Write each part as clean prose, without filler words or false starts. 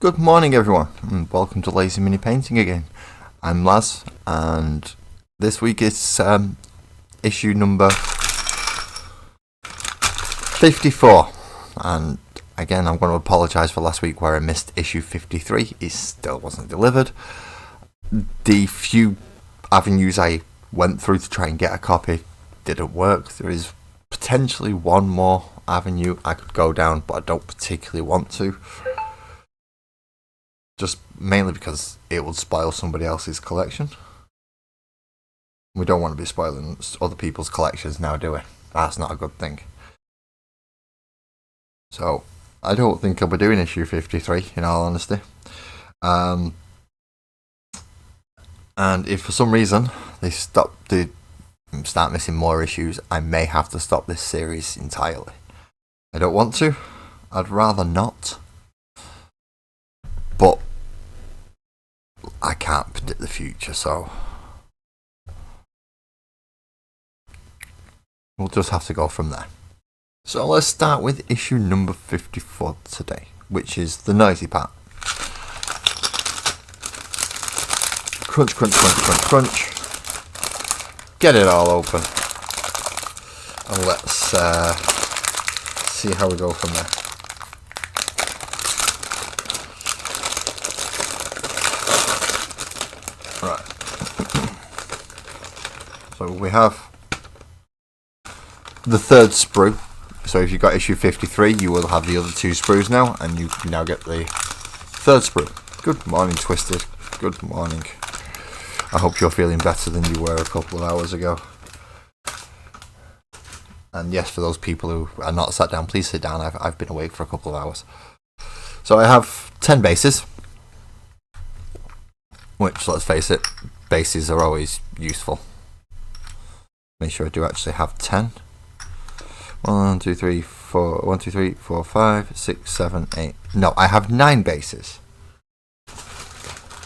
Good morning everyone, and welcome to Lazy Mini Painting again. I'm Laz, and this week is issue number 54. And again, I'm going to apologise for last week where I missed issue 53. It still wasn't delivered. The few avenues I went through to try and get a copy didn't work. There is potentially one more avenue I could go down, but I don't particularly want to. Just mainly because it would spoil somebody else's collection. We don't want to be spoiling other people's collections now, do we? That's not a good thing. So, I don't think I'll be doing issue 53, in all honesty. And if for some reason they start missing more issues, I may have to stop this series entirely. I don't want to. I'd rather not. But I can't predict the future, so we'll just have to go from there. So let's start with issue number 54 today, which is the noisy part. Crunch, crunch, crunch, crunch, crunch. Get it all open. And let's see how we go from there. Right. So we have the third sprue. So if you got issue 53, you will have the other two sprues now, and you can now get the third sprue. Good morning, Twisted. Good morning. I hope you're feeling better than you were a couple of hours ago. And yes, for those people who are not sat down, please sit down. I've been awake for a couple of hours. So I have 10 bases. Which, let's face it, bases are always useful. Make sure I do actually have 10. 1, 2, 3, 4, 1, 2, 3, 4, 5, 6, 7, 8. No, I have 9 bases.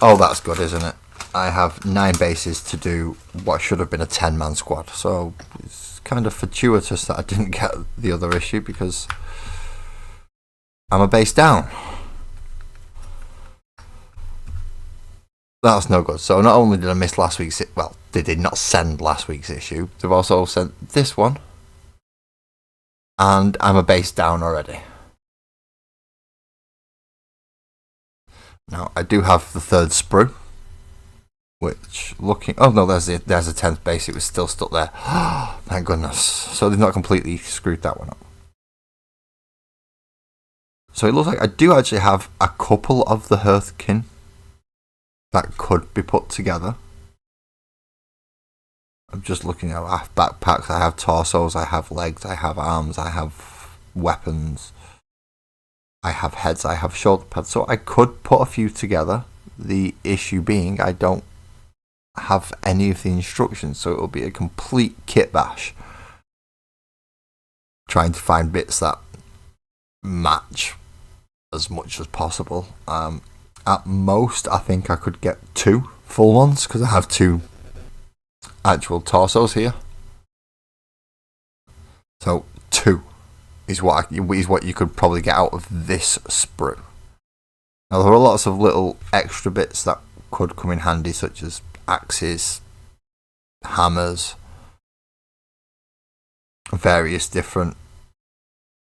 Oh, that's good, isn't it? I have 9 bases to do what should have been a 10-man squad. So it's kind of fortuitous that I didn't get the other issue because I'm a base down. That's no good. So not only did I miss last week's, well, they did not send last week's issue, they've also sent this one, and I'm a base down already. Now I do have the third sprue, which looking, oh no, there's a 10th base. It was still stuck there. Thank goodness. So they've not completely screwed that one up. So it looks like I do actually have a couple of the Hearthkin that could be put together. I'm just looking at, I have backpacks, I have torsos, I have legs, I have arms, I have weapons, I have heads, I have shoulder pads. So I could put a few together. The issue being I don't have any of the instructions, so it will be a complete kit bash. Trying to find bits that match as much as possible. At most, I think I could get 2 full ones because I have 2 actual torsos here. So 2 is what you could probably get out of this sprue. Now there are lots of little extra bits that could come in handy, such as axes, hammers, various different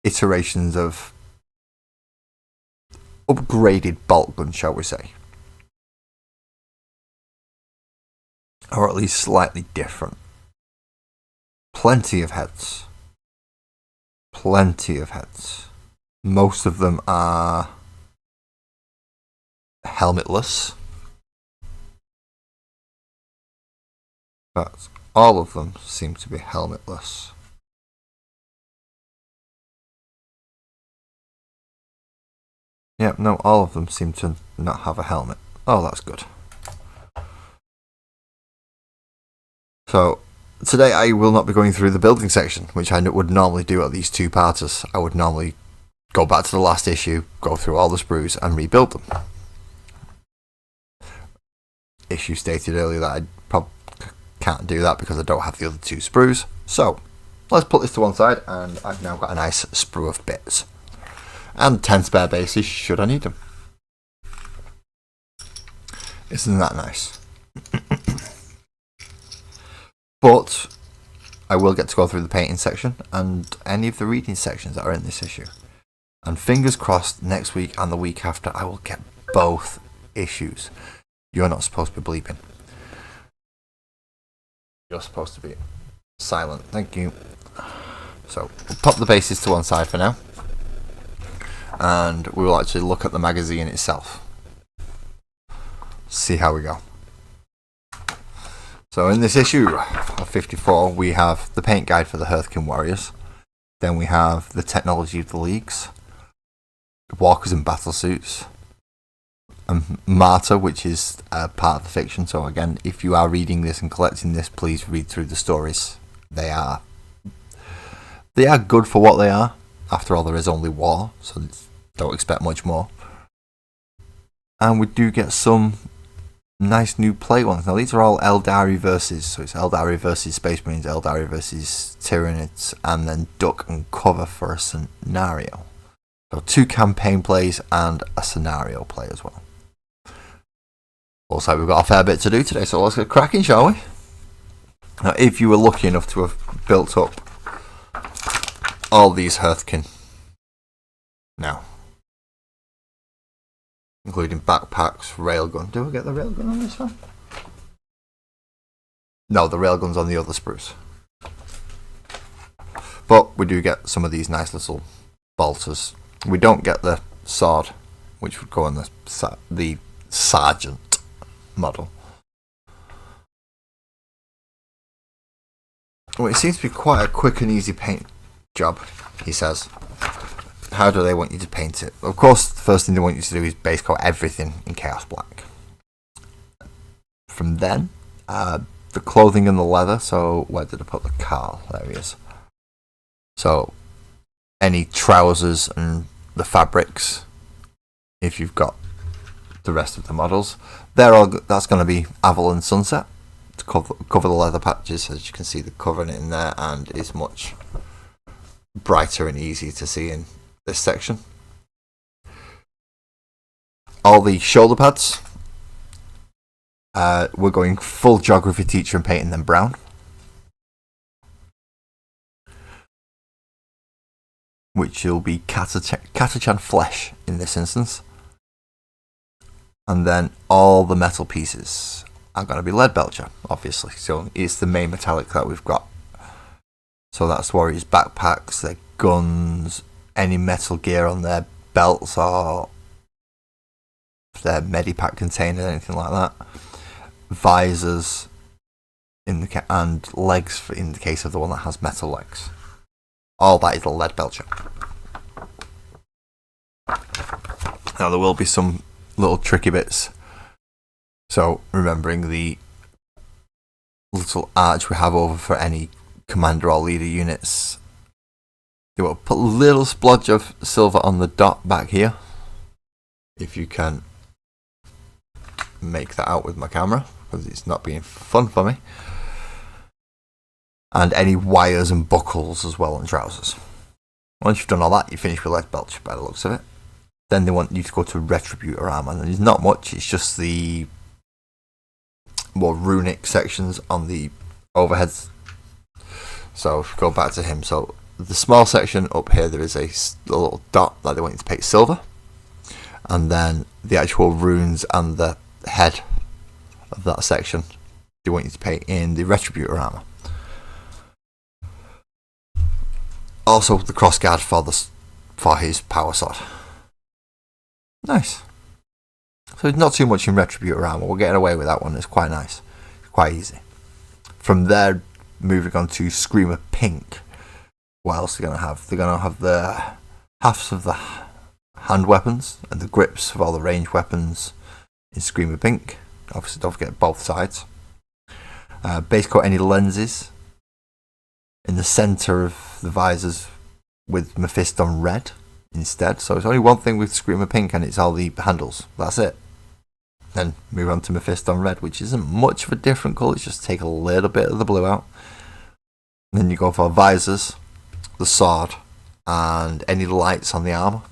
iterations of upgraded bolt gun, shall we say, or at least slightly different. Plenty of heads. Most of them are helmetless, but all of them seem to be helmetless. Yeah, no, all of them seem to not have a helmet. Oh, that's good. So, today I will not be going through the building section, which I would normally do at these 2-parters. I would normally go back to the last issue, go through all the sprues, and rebuild them. Issue stated earlier that I probably can't do that because I don't have the other 2 sprues. So, let's put this to one side, and I've now got a nice sprue of bits. And 10 spare bases should I need them. Isn't that nice? But I will get to go through the painting section and any of the reading sections that are in this issue. And fingers crossed, next week and the week after, I will get both issues. You're not supposed to be bleeping. You're supposed to be silent. Thank you. So, we'll pop the bases to one side for now. And we will actually look at the magazine itself. See how we go. So in this issue of 54, we have the paint guide for the Hearthkin Warriors. Then we have the technology of the leagues, walkers in battle suits, and Marta, which is part of the fiction. So again, if you are reading this and collecting this, please read through the stories. They are good for what they are. After all, there is only war, so don't expect much more. And we do get some nice new play ones. Now these are all Eldari versus, so it's Eldari versus Space Marines, Eldari versus Tyranids, and then Duck and Cover for a scenario. So 2 campaign plays and a scenario play as well. Also, we've got a fair bit to do today, so let's get cracking, shall we? Now, if you were lucky enough to have built up all these Hearthkin now, including backpacks, railgun. Do we get the railgun on this one? No, the railgun's on the other spruce. But we do get some of these nice little bolters. We don't get the sword, which would go on the sergeant model. Well, it seems to be quite a quick and easy paint job, he says. How do they want you to paint it? Of course, the first thing they want you to do is base coat everything in Chaos Black. From then, the clothing and the leather. So, where did I put the Carl? There he is. So, any trousers and the fabrics, if you've got the rest of the models, that's going to be Avalon Sunset to cover the leather patches. As you can see, the covering in there, and is much brighter and easier to see in this section. All the shoulder pads, we're going full geography teacher and painting them brown, which will be Catachan flesh in this instance. And then all the metal pieces are going to be lead belcher, obviously. So it's the main metallic that we've got. So that's Warriors' backpacks, their guns, any metal gear on their belts or their medipack container, anything like that. Visors and legs in the case of the one that has metal legs. All that is a lead belcher. Now there will be some little tricky bits. So remembering the little arch we have over for any commander or leader units. They will put a little splodge of silver on the dot back here. If you can make that out with my camera, because it's not being fun for me. And any wires and buckles as well on trousers. Once you've done all that, you finish with lead belch by the looks of it. Then they want you to go to Retributor armor, and there's not much, it's just the more runic sections on the overheads. So if we go back to him, so the small section up here, there is a little dot that they want you to paint silver, and then the actual runes and the head of that section they want you to paint in the Retributor armor. Also the crossguard for his power sword. Nice. So it's not too much in Retributor armor. We're getting away with that one. It's quite nice. It's quite easy. From there, moving on to Screamer Pink. What else are they going to have? They're going to have the halves of the hand weapons and the grips of all the ranged weapons in Screamer Pink. Obviously, don't forget both sides. Base coat any lenses in the centre of the visors with Mephisto red instead. So it's only one thing with Screamer Pink, and it's all the handles. That's it. Then move on to Mephisto red, which isn't much of a different colour. Just take a little bit of the blue out. And then you go for visors, the sword, and any lights on the armour.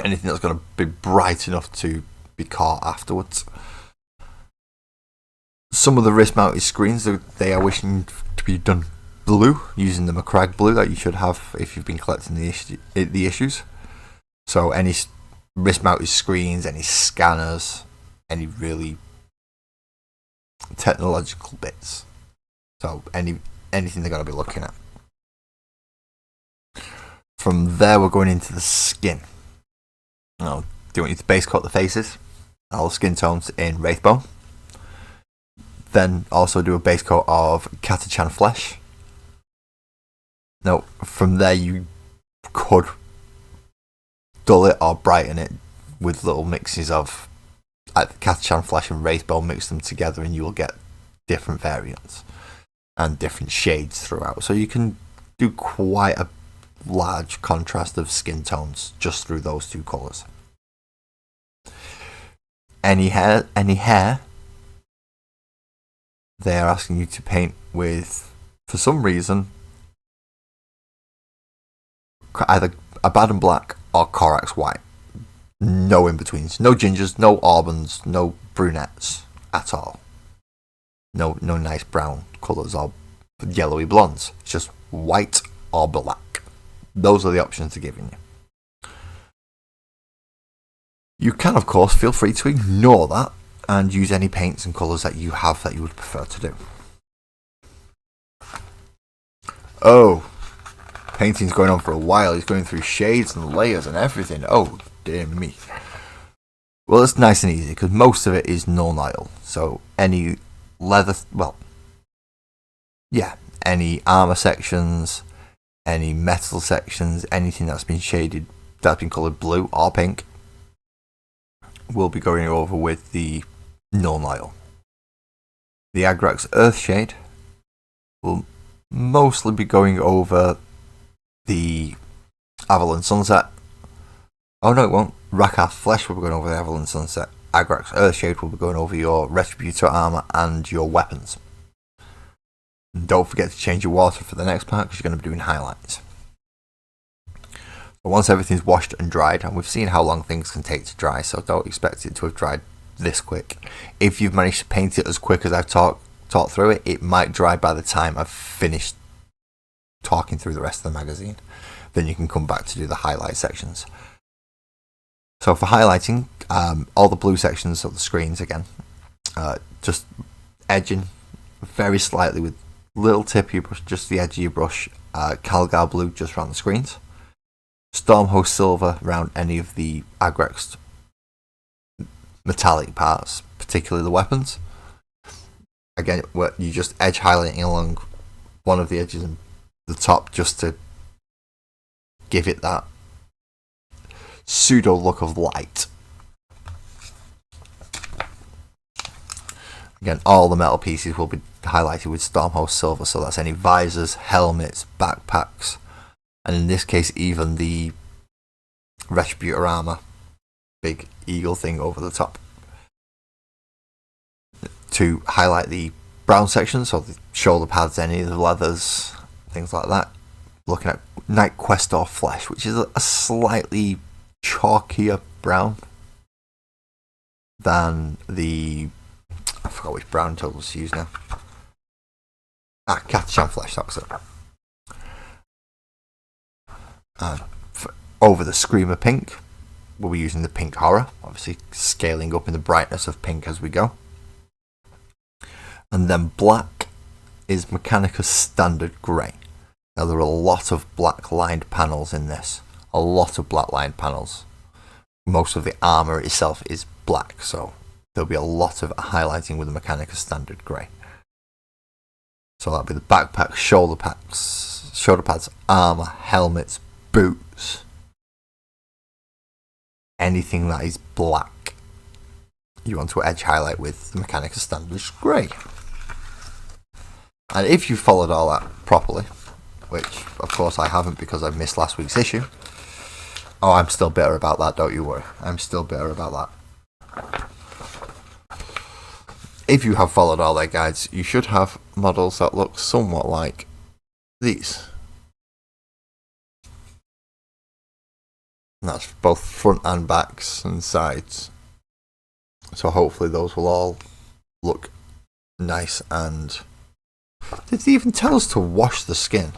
Anything that's going to be bright enough to be caught afterwards. Some of the wrist mounted screens, they are wishing to be done blue, using the McCrag blue that you should have if you've been collecting the issues. So any wrist mounted screens, any scanners, any really technological bits. So anything they're going to be looking at. From there, we're going into the skin. Now, do you want you to base coat the faces? All the skin tones in Wraithbone. Then also do a base coat of Catachan flesh. Now, from there you could dull it or brighten it with little mixes of Catachan flesh and Wraithbone, mix them together and you will get different variants and different shades throughout. So you can do quite a large contrast of skin tones just through those two colours. Any hair, they're asking you to paint with, for some reason, either Abaddon black or Corax white. No in-betweens. No gingers, no auburns, no brunettes at all. No nice brown colours or yellowy blondes. It's just white or black. Those are the options they're giving you. You can, of course, feel free to ignore that and use any paints and colours that you have that you would prefer to do. Oh, painting's going on for a while. He's going through shades and layers and everything. Oh, dear me. Well, it's nice and easy because most of it is null-nile. So any leather, any armour sections, any metal sections, anything that's been shaded, that's been coloured blue or pink, will be going over with the null-nile. The Agrax Earthshade will mostly be going over the Avalon Sunset. Oh no, it won't. Rakath Flesh will be going over the Avalon Sunset. Agrax Earthshade will be going over your Retributor armour and your weapons. And don't forget to change your water for the next part because you're going to be doing highlights. But once everything's washed and dried, and we've seen how long things can take to dry, so don't expect it to have dried this quick. If you've managed to paint it as quick as I've talked through it, it might dry by the time I've finished talking through the rest of the magazine. Then you can come back to do the highlight sections. So for highlighting, all the blue sections of the screens again, just edging very slightly with little tip of your brush, just the edge of your brush, Calgar blue just around the screens. Stormhost silver around any of the Agrax metallic parts, particularly the weapons. Again, you just edge highlighting along one of the edges and the top just to give it that pseudo look of light. Again, all the metal pieces will be highlighted with Stormhost silver, so that's any visors, helmets, backpacks, and in this case even the Retributor armour, big eagle thing over the top. To highlight the brown section, so the shoulder pads, any of the leathers, things like that. Looking at Night Questor Flesh, which is a slightly chalkier brown than the, I forgot which brown totals to use now. Catachan Flesh, that was it. Over the Screamer Pink, we'll be using the Pink Horror, obviously scaling up in the brightness of pink as we go. And then black is Mechanicus Standard Grey. Now there are a lot of black lined panels in this. A lot of black lined panels. Most of the armour itself is black, so there'll be a lot of highlighting with the Mechanicus Standard Grey. So that'll be the backpacks, shoulder pads, armour, helmets, boots. Anything that is black, you want to edge highlight with the Mechanicus Standard Grey. And if you followed all that properly, which of course I haven't because I missed last week's issue. Oh, I'm still bitter about that, don't you worry. I'm still bitter about that. If you have followed all their guides, you should have models that look somewhat like these. And that's both front and backs and sides. So hopefully those will all look nice. And did they even tell us to wash the skin?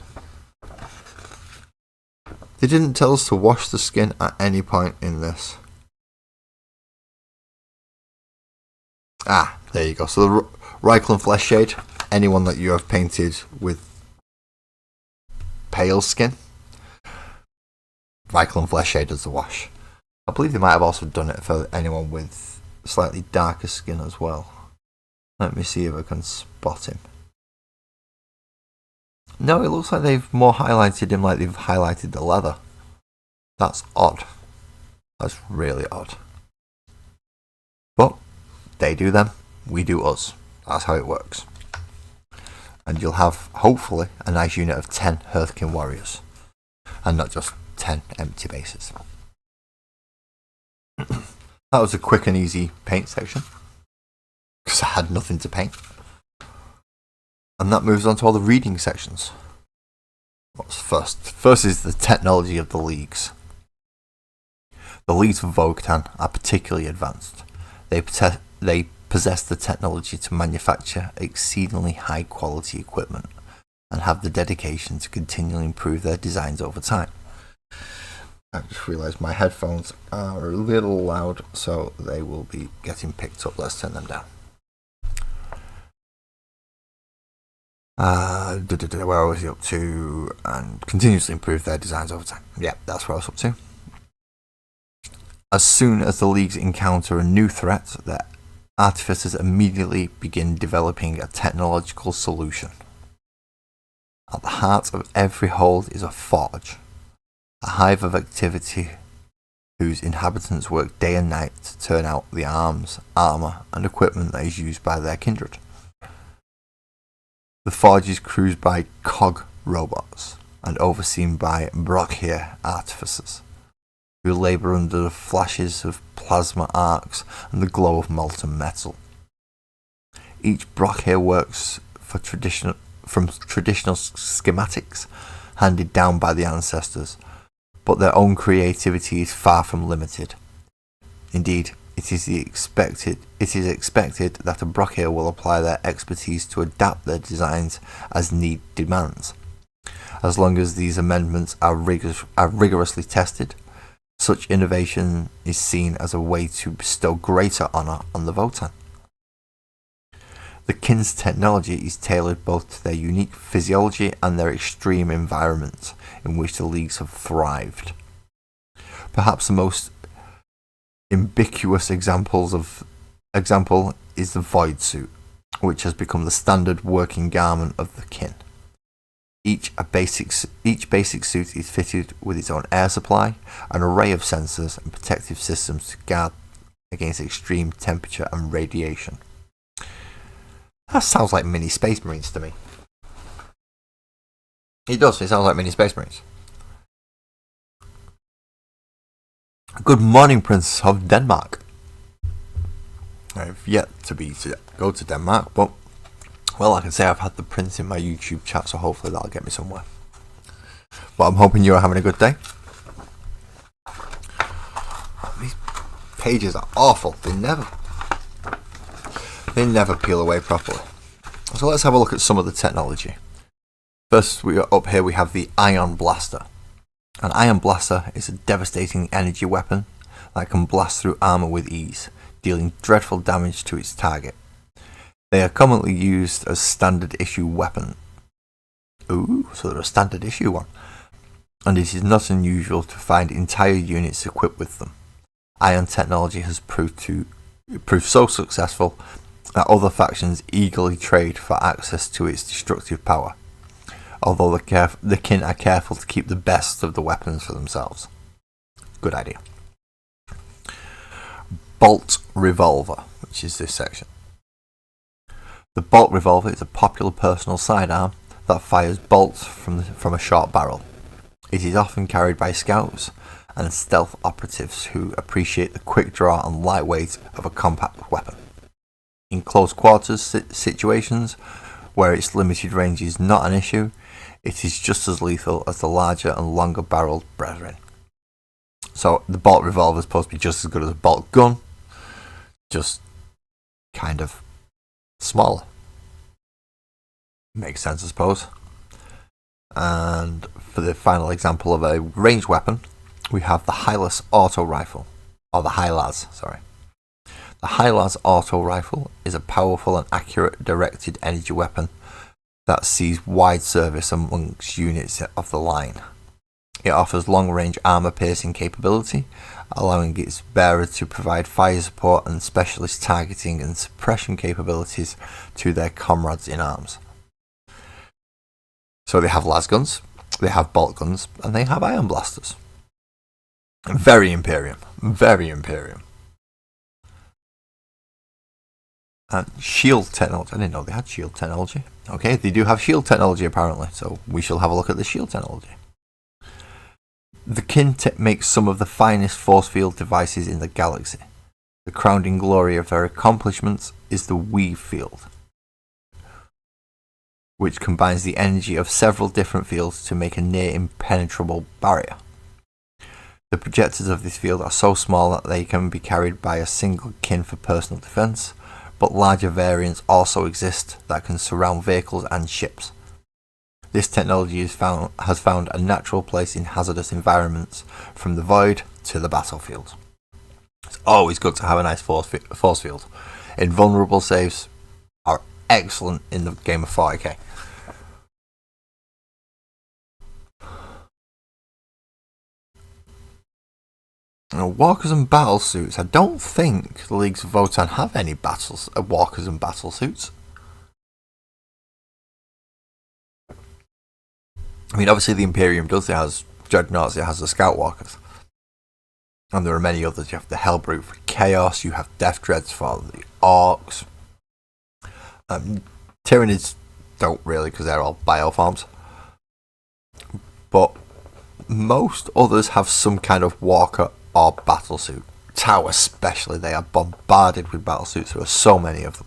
They didn't tell us to wash the skin at any point in this. Ah, there you go. So the Hearthkin Flesh Shade, anyone that you have painted with pale skin, Hearthkin Flesh Shade does the wash. I believe they might have also done it for anyone with slightly darker skin as well. Let me see if I can spot him. No, it looks like they've more highlighted him like they've highlighted the leather. That's odd. That's really odd. But they do them, we do us. That's how it works. And you'll have, hopefully, a nice unit of 10 Hearthkin warriors. And not just 10 empty bases. That was a quick and easy paint section. Because I had nothing to paint. And that moves on to all the reading sections. What's first? First is the technology of the leagues. The leagues for Vogue-Tan are particularly advanced. They possess the technology to manufacture exceedingly high quality equipment and have the dedication to continually improve their designs over time. I just realised my headphones are a little loud, so they will be getting picked up. Let's turn them down. Where was he up to? And continuously improve their designs over time. Yeah, that's where I was up to. As soon as the leagues encounter a new threat, the artificers immediately begin developing a technological solution. At the heart of every hold is a forge, a hive of activity whose inhabitants work day and night to turn out the arms, armour and equipment that is used by their kindred. The forge is crewed by cog robots and overseen by Brockhere artificers, who labour under the flashes of plasma arcs and the glow of molten metal. Each Brockhere works from traditional schematics handed down by the ancestors, but their own creativity is far from limited. Indeed, it is expected that a Brockhere will apply their expertise to adapt their designs as need demands. As long as these amendments are rigorously tested, such innovation is seen as a way to bestow greater honour on the Votan. The kin's technology is tailored both to their unique physiology and their extreme environments in which the leagues have thrived. Perhaps the most ubiquitous example is the void suit, which has become the standard working garment of the kin. Each basic suit is fitted with its own air supply, an array of sensors and protective systems to guard against extreme temperature and radiation. That sounds like mini Space Marines to me. It does, it sounds like mini Space Marines. Good morning, Prince of Denmark. I've yet to go to Denmark, but well, I can say I've had the Prince in my YouTube chat, so hopefully that'll get me somewhere. But I'm hoping you're having a good day. These pages are awful. They never peel away properly. So let's have a look at some of the technology. First, up here we have the Ion Blaster. An Ion Blaster is a devastating energy weapon that can blast through armour with ease, dealing dreadful damage to its target. They are commonly used as standard issue weapon. Ooh, so they're a standard issue one. And it is not unusual to find entire units equipped with them. Ion technology has proved so successful that other factions eagerly trade for access to its destructive power, although the kin are careful to keep the best of the weapons for themselves. Good idea. Bolt Revolver, which is this section. The Bolt Revolver is a popular personal sidearm that fires bolts from a short barrel. It is often carried by scouts and stealth operatives who appreciate the quick draw and lightweight of a compact weapon. In close quarters situations, where its limited range is not an issue, it is just as lethal as the larger and longer barreled brethren. So the Bolt Revolver is supposed to be just as good as a bolt gun, just kind of smaller. Makes sense, I suppose. And for the final example of a ranged weapon, we have the Hylas Auto Rifle, or the Hylas, sorry. The Hylas Auto Rifle is a powerful and accurate directed energy weapon that sees wide service amongst units of the line. It offers long-range armor-piercing capability, allowing its bearer to provide fire support and specialist targeting and suppression capabilities to their comrades in arms. So they have las guns, they have bolt guns, and they have ion blasters. Very Imperium. Very Imperium. And shield technology. I didn't know they had shield technology. Okay, they do have shield technology apparently, so we shall have a look at the shield technology. The kin makes some of the finest force field devices in the galaxy. The crowning glory of their accomplishments is the weave field, which combines the energy of several different fields to make a near impenetrable barrier. The projectors of this field are so small that they can be carried by a single kin for personal defense, but larger variants also exist that can surround vehicles and ships. This technology has found a natural place in hazardous environments, from the void to the battlefield. It's always good to have a nice force field. Invulnerable saves are excellent in the game of 40k. Now, walkers and battle suits. I don't think the Leagues of Votann have any walkers and battle suits. I mean, obviously the Imperium does. It has Dreadnoughts, it has the Scout Walkers. And there are many others. You have the Hellbrute for Chaos, you have Death Dreads for the Orcs. Tyranids don't really, because they're all bioforms. But most others have some kind of walker or battle suit. Tau especially, they are bombarded with battle suits. There are so many of them.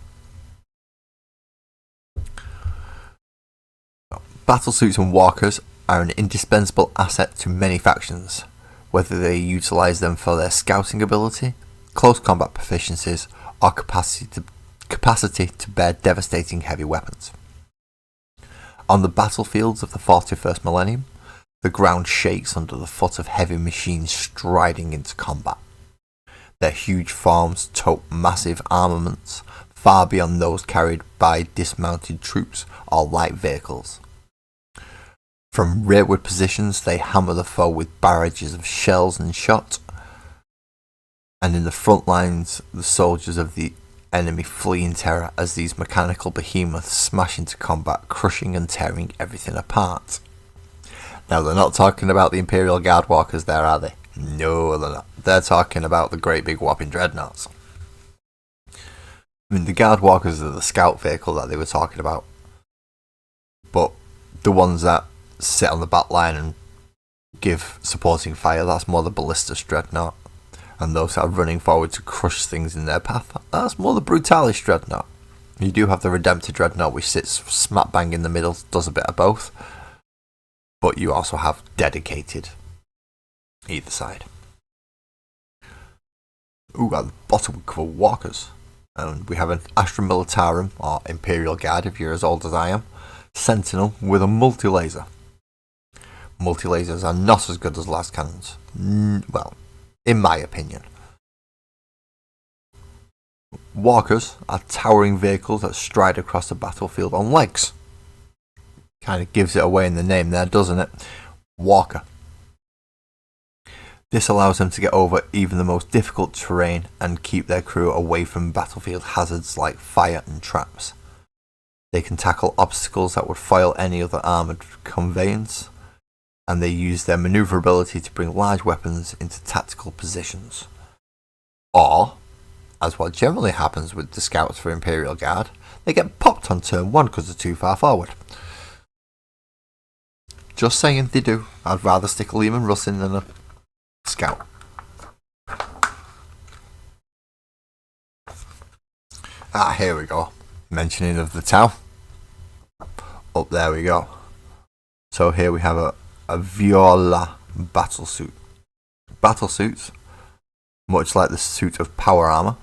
Battle suits and walkers are an indispensable asset to many factions, whether they utilise them for their scouting ability, close combat proficiencies, or capacity to bear devastating heavy weapons. On the battlefields of the 41st millennium, the ground shakes under the foot of heavy machines striding into combat. Their huge forms tote massive armaments, far beyond those carried by dismounted troops or light vehicles. From rearward positions, they hammer the foe with barrages of shells and shot, and in the front lines, the soldiers of the enemy flee in terror as these mechanical behemoths smash into combat, crushing and tearing everything apart. Now, they're not talking about the Imperial Guard Walkers there, are they? No, they're not. They're talking about the great big whopping Dreadnoughts. I mean, the Guard Walkers are the scout vehicle that they were talking about, but the ones that sit on the back line and give supporting fire, that's more the Ballistus Dreadnought. And those that are running forward to crush things in their path, that's more the Brutalis Dreadnought. You do have the Redemptor Dreadnought, which sits smack bang in the middle, does a bit of both. But you also have dedicated either side. Ooh, at the bottom we cover walkers. And we have an Astra Militarum, or Imperial Guard if you're as old as I am, Sentinel with a multi-laser. Multi-lasers are not as good as las cannons. Well, in my opinion. Walkers are towering vehicles that stride across the battlefield on legs. Kind of gives it away in the name there, doesn't it? Walker. This allows them to get over even the most difficult terrain and keep their crew away from battlefield hazards like fire and traps. They can tackle obstacles that would foil any other armoured conveyance, and they use their manoeuvrability to bring large weapons into tactical positions. Or, as what generally happens with the scouts for Imperial Guard, they get popped on turn 1 because they're too far forward. Just saying, they do. I'd rather stick a Lehman Russ in than a scout. Here we go. Mentioning of the Tau. Up there we go. So here we have a Viola battlesuit. Battlesuits, much like the suit of power armor,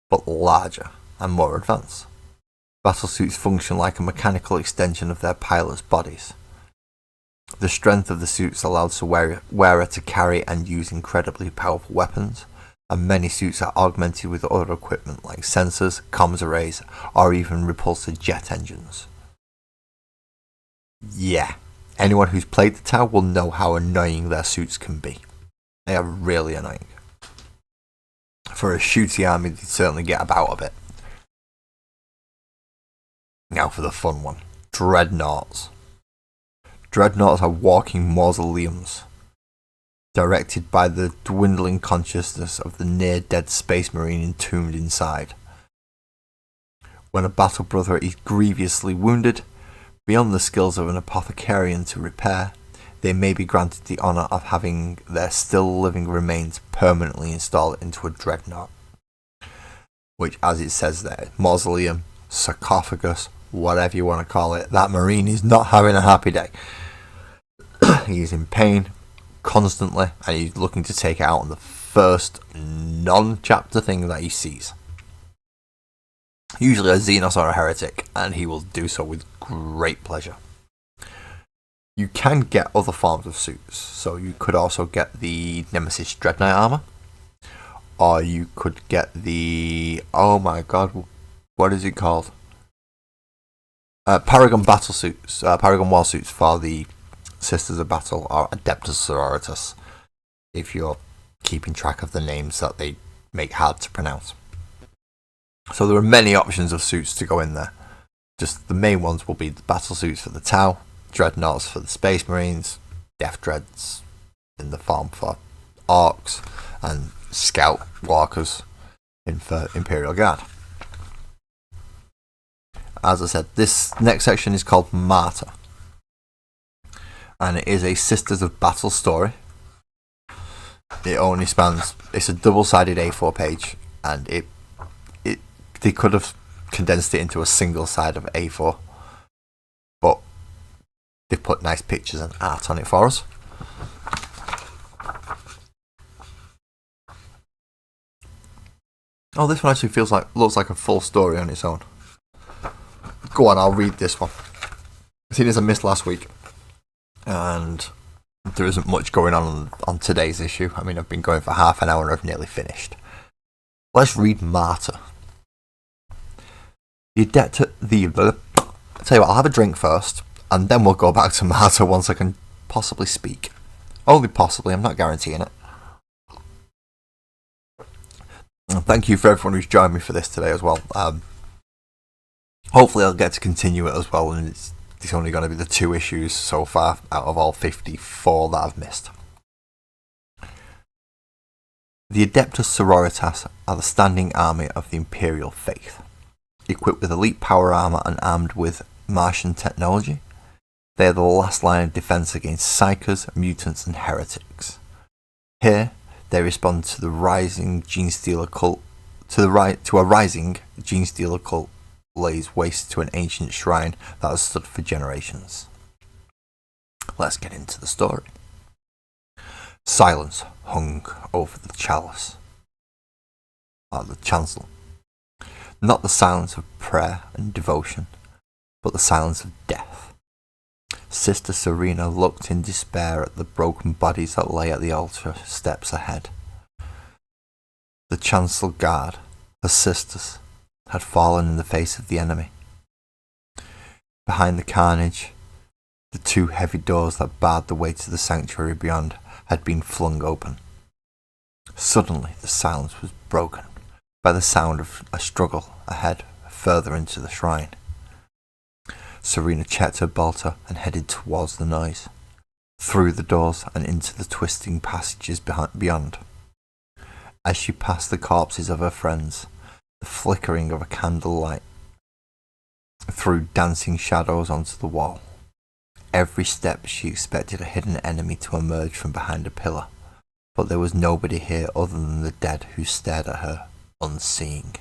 but larger and more advanced. Battlesuits function like a mechanical extension of their pilots' bodies. The strength of the suits allows the wearer to carry and use incredibly powerful weapons, and many suits are augmented with other equipment like sensors, comms arrays, or even repulsor jet engines. Yeah, anyone who's played the Tau will know how annoying their suits can be. They are really annoying. For a shooty army, they certainly get about a bit. Now for the fun one. Dreadnoughts. Dreadnoughts are walking mausoleums, directed by the dwindling consciousness of the near-dead space marine entombed inside. When a battle brother is grievously wounded, beyond the skills of an apothecarian to repair, they may be granted the honour of having their still living remains permanently installed into a dreadnought. Which, as it says there, mausoleum, sarcophagus, whatever you want to call it, that marine is not having a happy day. He is in pain constantly, and he's looking to take it out on the first non-chapter thing that he sees. Usually a Xenos or a heretic, and he will do so with great pleasure. You can get other forms of suits, so you could also get the Nemesis Dreadnought armor, or you could get the, oh my god, what is it called? Paragon battle suits, Paragon war suits for the Sisters of Battle, or Adeptus Sororitas, if you're keeping track of the names that they make hard to pronounce. So there are many options of suits to go in there. Just the main ones will be the battle suits for the Tau, Dreadnoughts for the Space Marines, Death Dreads in the form for Orcs, and Scout Walkers for Imperial Guard. As I said, this next section is called Martyr, and it is a Sisters of Battle story. It only spans, it's a double-sided A4 page, and they could have condensed it into a single side of A4, but they put nice pictures and art on it for us. Oh, this one actually looks like a full story on its own. Go on, I'll read this one. Seeing as I missed last week, and there isn't much going on today's issue. I mean, I've been going for half an hour and I've nearly finished. Let's read Martyr. I'll tell you what, I'll have a drink first, and then we'll go back to Martyr once I can possibly speak. Only possibly, I'm not guaranteeing it. And thank you for everyone who's joined me for this today as well. Hopefully I'll get to continue it as well, and it's only going to be the 2 issues so far out of all 54 that I've missed. The Adeptus Sororitas are the standing army of the Imperial Faith. Equipped with elite power armor and armed with Martian technology, they are the last line of defense against psychers, mutants, and heretics. Here, they respond to the rising gene stealer cult, to a rising gene stealer cult lays waste to an ancient shrine that has stood for generations. Let's get into the story. Silence hung over the chalice, or the chancel. Not the silence of prayer and devotion, but the silence of death. Sister Serena looked in despair at the broken bodies that lay at the altar steps ahead. The chancel guard, her sisters, had fallen in the face of the enemy. Behind the carnage, the 2 heavy doors that barred the way to the sanctuary beyond had been flung open. Suddenly the silence was broken by the sound of a struggle ahead, further into the shrine. Serena checked her bolter and headed towards the noise, through the doors and into the twisting passages beyond. As she passed the corpses of her friends, the flickering of a candlelight threw dancing shadows onto the wall. Every step she expected a hidden enemy to emerge from behind a pillar, but there was nobody here other than the dead who stared at her, unseeing.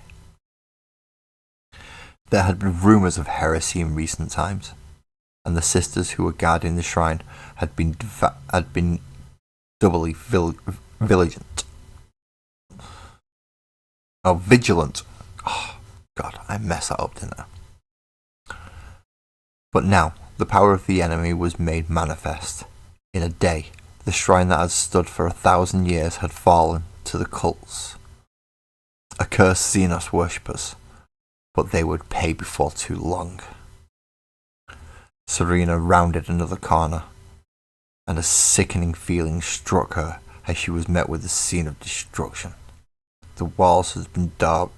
There had been rumours of heresy in recent times, and the sisters who were guarding the shrine had been doubly vigilant. Oh, vigilant. Oh, God, I messed that up, didn't I? But now, the power of the enemy was made manifest. In a day, the shrine that had stood for 1,000 years had fallen to the cults. Accursed Xenos worshippers, but they would pay before too long. Serena rounded another corner, and a sickening feeling struck her as she was met with the scene of destruction. The walls had been daubed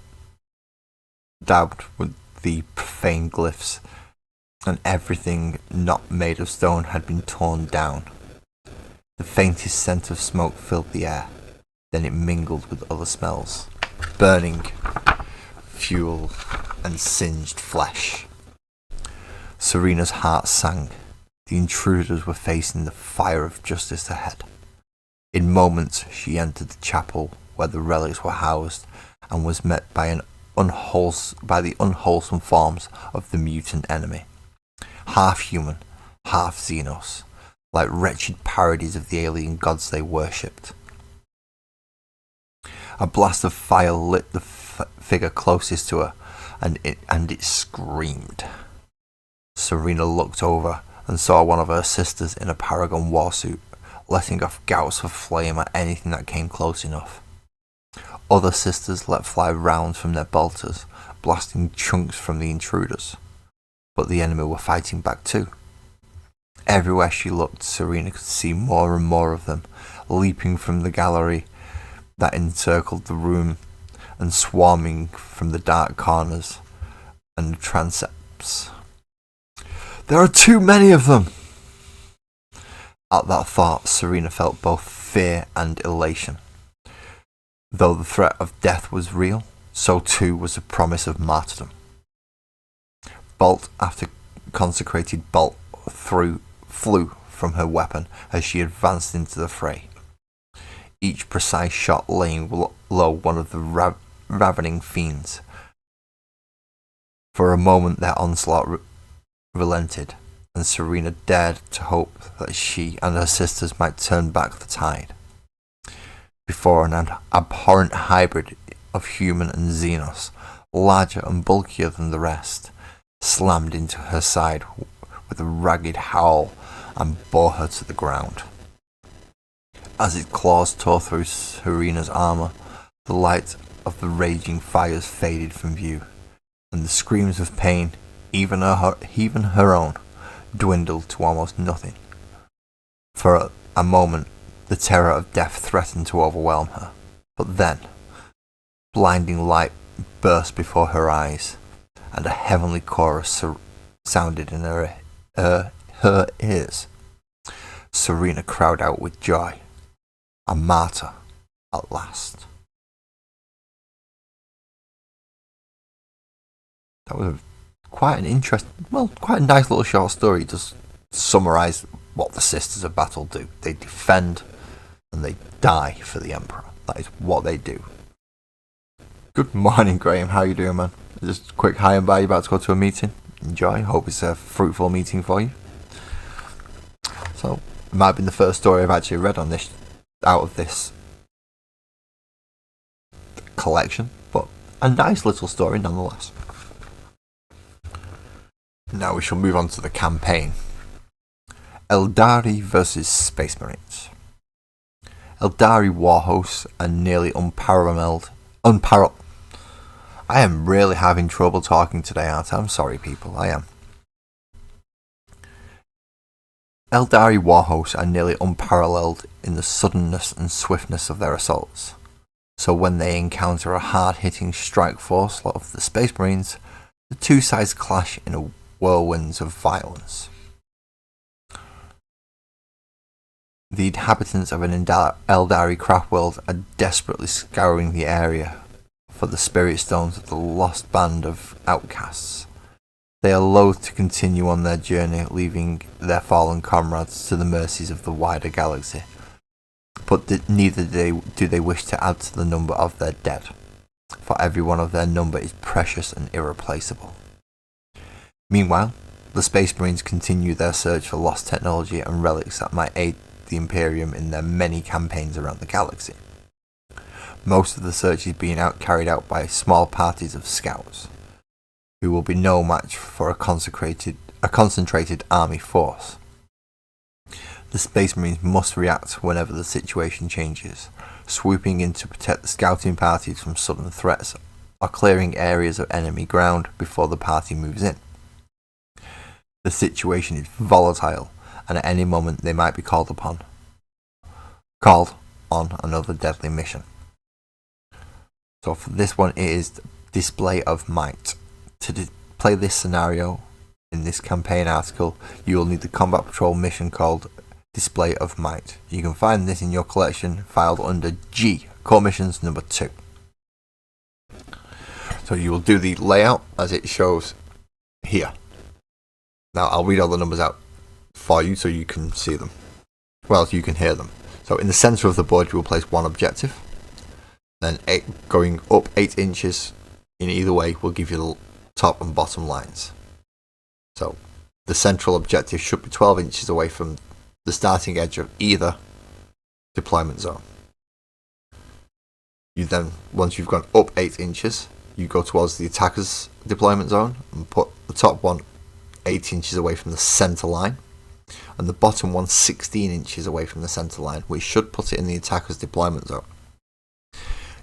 with the profane glyphs, and everything not made of stone had been torn down. The faintest scent of smoke filled the air, then it mingled with other smells. Burning fuel and singed flesh. Serena's heart sank. The intruders were facing the fire of justice ahead. In moments she entered the chapel where the relics were housed and was met by the unwholesome forms of the mutant enemy. Half human, half Xenos, like wretched parodies of the alien gods they worshipped. A blast of fire lit the figure closest to her, and it screamed. Serena looked over and saw one of her sisters in a paragon warsuit, letting off gouts of flame at anything that came close enough. Other sisters let fly rounds from their bolters, blasting chunks from the intruders. But the enemy were fighting back too. Everywhere she looked, Serena could see more and more of them, leaping from the gallery that encircled the room and swarming from the dark corners and the transepts. There are too many of them! At that thought, Serena felt both fear and elation. Though the threat of death was real, so too was the promise of martyrdom. Bolt after consecrated bolt flew from her weapon as she advanced into the fray. Each precise shot laying low one of the ravening fiends. For a moment their onslaught relented, and Serena dared to hope that she and her sisters might turn back the tide. Before an abhorrent hybrid of human and Xenos, larger and bulkier than the rest, slammed into her side with a ragged howl and bore her to the ground. As its claws tore through Serena's armour, the light of the raging fires faded from view, and the screams of pain, even her own, dwindled to almost nothing. For a moment, the terror of death threatened to overwhelm her, but then, blinding light burst before her eyes, and a heavenly chorus sounded in her ears. Serena cried out with joy, a martyr at last. That was quite a nice little short story. Just summarise what the Sisters of Battle do. They defend and they die for the Emperor. That is what they do. Good morning, Graham. How you doing, man? Just a quick hi and bye. You're about to go to a meeting. Enjoy. Hope it's a fruitful meeting for you. So, it might have been the first story I've actually read on this, out of this collection, but a nice little story nonetheless. Now we shall move on to the campaign. Eldari versus Space Marines. Eldari war hosts are nearly unparalleled. I am really having trouble talking today, aren't I? I'm sorry, people. I am. Eldari war hosts are nearly unparalleled in the suddenness and swiftness of their assaults. So when they encounter a hard-hitting strike force of the Space Marines, the two sides clash in a whirlwind of violence. The inhabitants of an Eldari craft world are desperately scouring the area for the spirit stones of the lost band of outcasts. They are loath to continue on their journey, leaving their fallen comrades to the mercies of the wider galaxy. But neither do they wish to add to the number of their dead, for every one of their number is precious and irreplaceable. Meanwhile, the Space Marines continue their search for lost technology and relics that might aid the Imperium in their many campaigns around the galaxy. Most of the search is being carried out by small parties of scouts, who will be no match for a consecrated a concentrated army force. The Space Marines must react whenever the situation changes, swooping in to protect the scouting parties from sudden threats or clearing areas of enemy ground before the party moves in. The situation is volatile, and at any moment they might be called on another deadly mission. So for this one, it is Display of Might. To play this scenario in this campaign article, you will need the Combat Patrol mission called Display of Might. You can find this in your collection filed under G, Core Missions number 2. So you will do the layout as it shows here. Now I'll read all the numbers out for you so you can see them. Well, you can hear them. So in the centre of the board you will place one objective. Then going up 8 inches in either way will give you the top and bottom lines. So the central objective should be 12 inches away from the starting edge of either deployment zone. You then, once you've gone up 8 inches, you go towards the attacker's deployment zone and put the top one 8 inches away from the centre line and the bottom one 16 inches away from the centre line, which should put it in the attacker's deployment zone.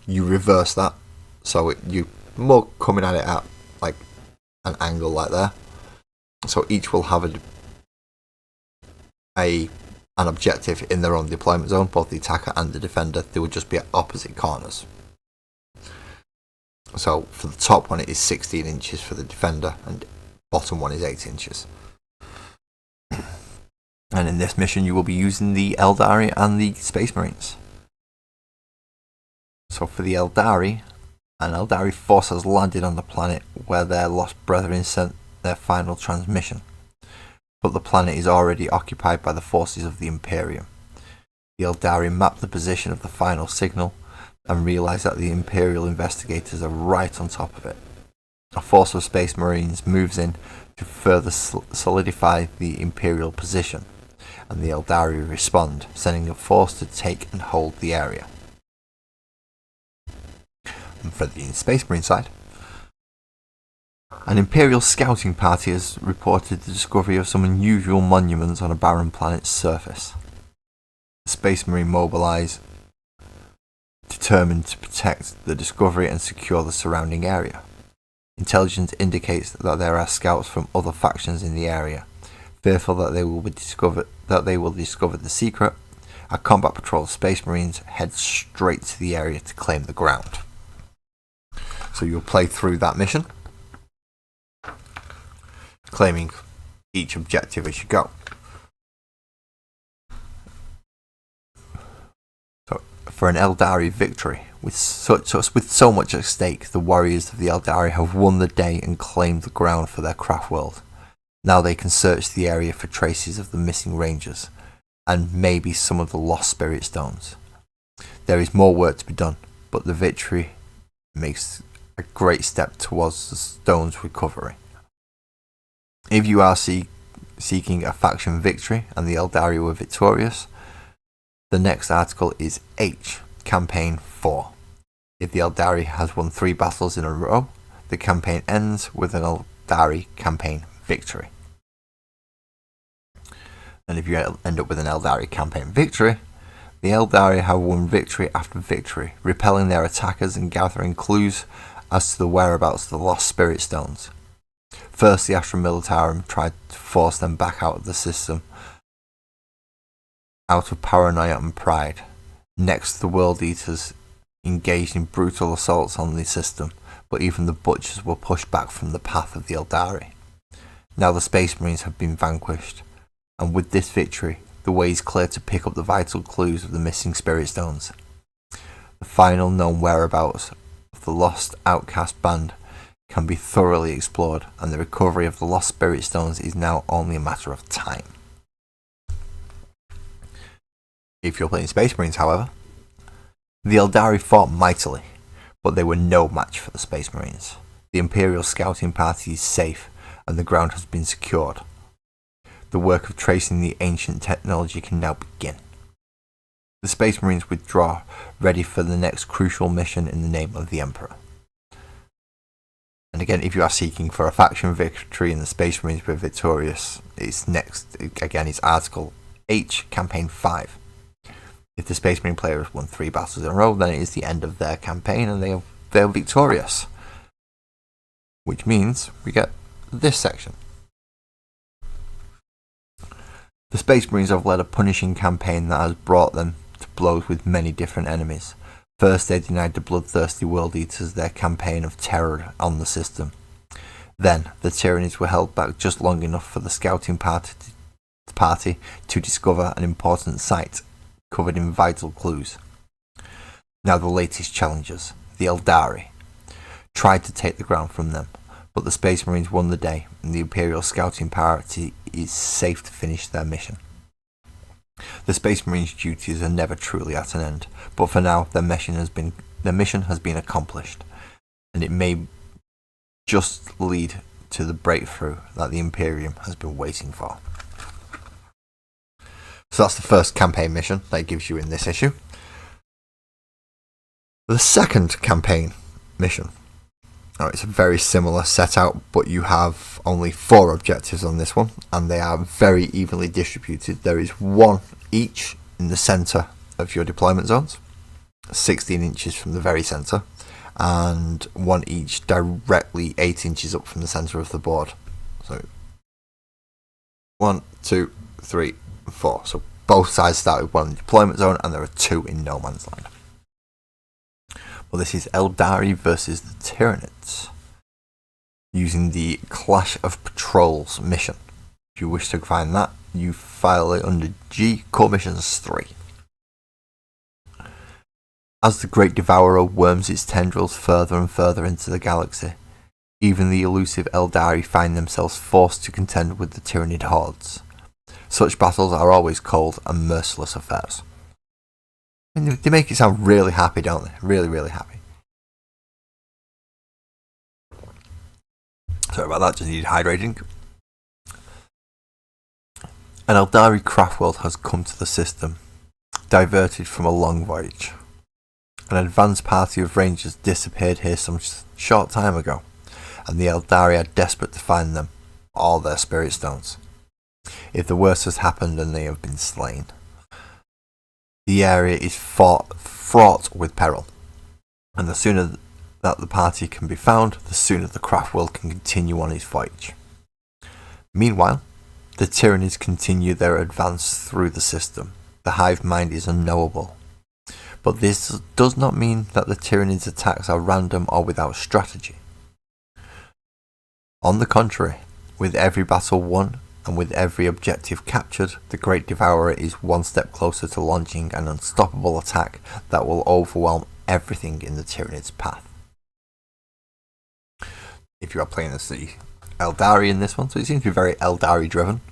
You reverse that, so you're more coming at it at like an angle like there. So each will have an objective in their own deployment zone, both the attacker and the defender. They will just be at opposite corners. So for the top one it is 16 inches for the defender and bottom one is 8 inches. And in this mission you will be using the Eldari and the Space Marines. So for the Eldari, an Eldari force has landed on the planet where their lost brethren sent their final transmission, but the planet is already occupied by the forces of the Imperium. The Eldari map the position of the final signal and realise that the Imperial investigators are right on top of it. A force of Space Marines moves in to further solidify the Imperial position, and the Eldari respond, sending a force to take and hold the area. And for the Space Marine side, an Imperial scouting party has reported the discovery of some unusual monuments on a barren planet's surface. The Space Marine mobilise, determined to protect the discovery and secure the surrounding area. Intelligence indicates that there are scouts from other factions in the area. Fearful that they will discover the secret, a combat patrol of Space Marines head straight to the area to claim the ground. So you'll play through that mission, claiming each objective as you go. So for an Eldari victory, with so much at stake, the warriors of the Eldari have won the day and claimed the ground for their craft world. Now they can search the area for traces of the missing rangers, and maybe some of the lost spirit stones. There is more work to be done, but the victory makes a great step towards the stone's recovery. If you are seeking a faction victory and the Eldari were victorious, the next article is H, Campaign 4. If the Eldari has won 3 battles in a row, the campaign ends with an Eldari campaign victory. And if you end up with an Eldari campaign victory, the Eldari have won victory after victory, repelling their attackers and gathering clues as to the whereabouts of the lost spirit stones. First, the Astra Militarum tried to force them back out of the system out of paranoia and pride. Next, the World Eaters engaged in brutal assaults on the system, but even the Butchers were pushed back from the path of the Eldari. Now the Space Marines have been vanquished, and with this victory, the way is clear to pick up the vital clues of the missing Spirit Stones. The final known whereabouts of the lost outcast band can be thoroughly explored, and the recovery of the lost Spirit Stones is now only a matter of time. If you're playing Space Marines, however, the Eldari fought mightily, but they were no match for the Space Marines. The Imperial scouting party is safe, and the ground has been secured. The work of tracing the ancient technology can now begin. The Space Marines withdraw, ready for the next crucial mission in the name of the Emperor. And again, if you are seeking for a faction victory and the Space Marines were victorious, it's next, again, it's Article H, Campaign 5. If the Space Marine player has won 3 battles in a row, then it is the end of their campaign and they're victorious. Which means we get this section. The Space Marines have led a punishing campaign that has brought them to blows with many different enemies. First, they denied the bloodthirsty World Eaters their campaign of terror on the system. Then, the Tyranids were held back just long enough for the scouting party to discover an important site covered in vital clues. Now the latest challengers, the Eldari, tried to take the ground from them, but the Space Marines won the day and the Imperial scouting party is safe to finish their mission. The Space Marines' duties are never truly at an end, but for now their mission has been accomplished, and it may just lead to the breakthrough that the Imperium has been waiting for. So that's the first campaign mission that it gives you in this issue. The second campaign mission. It's a very similar setup, but you have only 4 objectives on this one, and they are very evenly distributed. There is 1 each in the centre of your deployment zones, 16 inches from the very centre, and 1 each directly 8 inches up from the centre of the board. So 1, 2, 3, 4. So both sides start with 1 deployment zone, and there are 2 in no man's land. Well, this is Eldari versus the Tyranids, using the Clash of Patrols mission. If you wish to find that, you file it under G, Core Missions 3. As the Great Devourer worms its tendrils further and further into the galaxy, even the elusive Eldari find themselves forced to contend with the Tyranid hordes. Such battles are always cold and merciless affairs. And they make it sound really happy, don't they? Really, really happy. Sorry about that, just needed hydrating. An Eldari craft world has come to the system, diverted from a long voyage. An advanced party of rangers disappeared here some short time ago, and the Eldari are desperate to find them, all their spirit stones. If the worst has happened and they have been slain, the area is fraught with peril, and the sooner that the party can be found, the sooner the craft world can continue on its voyage. Meanwhile, the Tyranids continue their advance through the system. The hive mind is unknowable, but this does not mean that the Tyranids' attacks are random or without strategy. On the contrary, with every battle won, and with every objective captured, the Great Devourer is one step closer to launching an unstoppable attack that will overwhelm everything in the Tyranid's path. If you are playing as the Eldari in this one, so it seems to be very Eldari driven.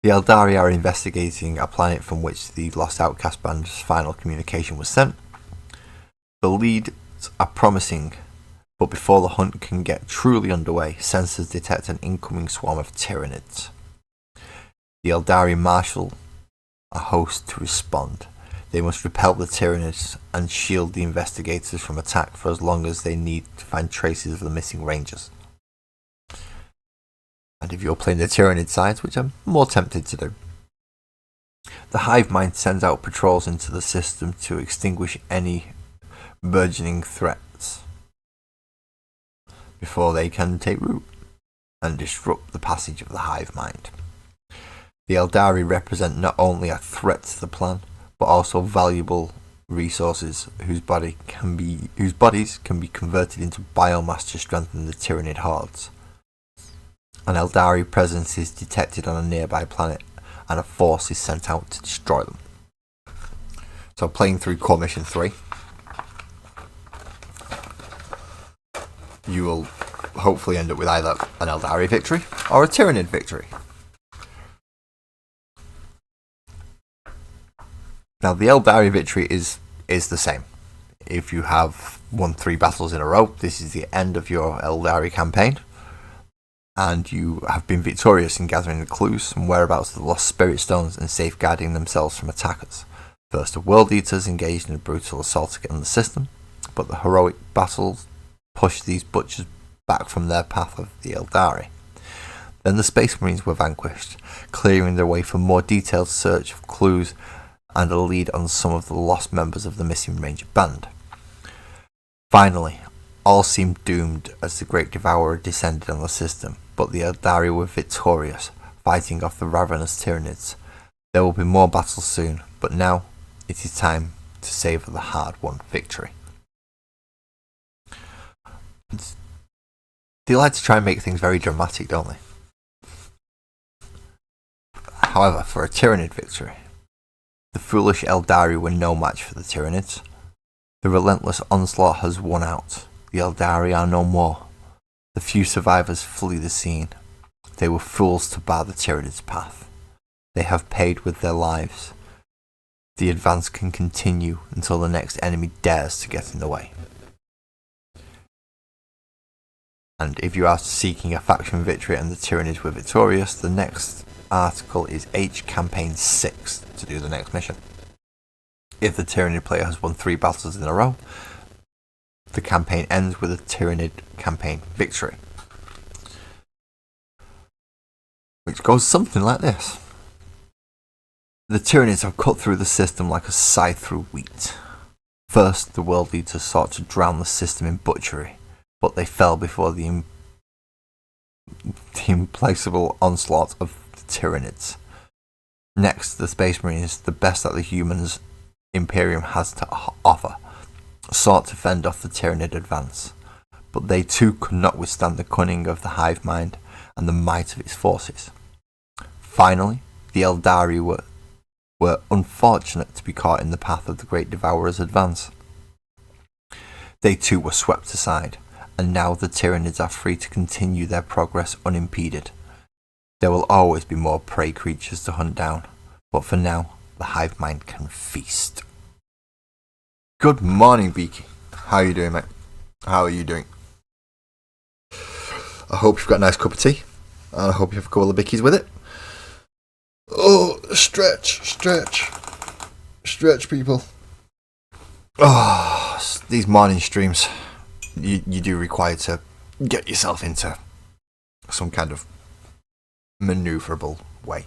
The Eldari are investigating a planet from which the Lost Outcast Band's final communication was sent. The leads are promising, but before the hunt can get truly underway, sensors detect an incoming swarm of Tyranids. The Eldari marshal a host to respond. They must repel the Tyranids and shield the investigators from attack for as long as they need to find traces of the missing rangers. And if you're playing the Tyranid side, which I'm more tempted to do, the hive mind sends out patrols into the system to extinguish any burgeoning threats before they can take root and disrupt the passage of the hive mind. The Eldari represent not only a threat to the plan, but also valuable resources whose bodies can be converted into biomass to strengthen the Tyranid hordes. An Eldari presence is detected on a nearby planet, and a force is sent out to destroy them. So playing through Core Mission 3, you will hopefully end up with either an Eldari victory or a Tyranid victory. Now the Eldari victory is the same. If you have won 3 battles in a row, this is the end of your Eldari campaign, and you have been victorious in gathering the clues and whereabouts of the lost spirit stones and safeguarding themselves from attackers. First, the World Eaters engaged in a brutal assault on the system, but the heroic battles pushed these butchers back from their path of the Eldari. Then the Space Marines were vanquished, clearing their way for more detailed search of clues and a lead on some of the lost members of the missing Ranger band. Finally, all seemed doomed as the Great Devourer descended on the system, but the Eldari were victorious, fighting off the ravenous Tyranids. There will be more battles soon, but now it is time to savour the hard-won victory. They like to try and make things very dramatic, don't they? However, for a Tyranid victory, the foolish Eldari were no match for the Tyranids. The relentless onslaught has won out. The Eldari are no more. The few survivors flee the scene. They were fools to bar the Tyranids' path. They have paid with their lives. The advance can continue until the next enemy dares to get in the way. And if you are seeking a faction victory and the Tyranids were victorious, the next article is H Campaign 6 to do the next mission. If the Tyranid player has won 3 battles in a row, the campaign ends with a Tyranid campaign victory, which goes something like this. The Tyranids have cut through the system like a scythe through wheat. First, the World Eaters sought to drown the system in butchery, but they fell before the implacable onslaught of the Tyranids. Next, the Space Marines, the best that the humans Imperium has to offer, sought to fend off the Tyranid advance, but they too could not withstand the cunning of the hive mind and the might of its forces. Finally, the Eldari were unfortunate to be caught in the path of the Great Devourer's advance. They too were swept aside, and now the Tyranids are free to continue their progress unimpeded. There will always be more prey creatures to hunt down, but for now, the hive mind can feast. Good morning, Beaky. How are you doing, mate? How are you doing? I hope you've got a nice cup of tea, and I hope you have a couple of bickies with it. Oh, stretch, people. Oh, these morning streams, you do require to get yourself into some kind of manoeuvrable way.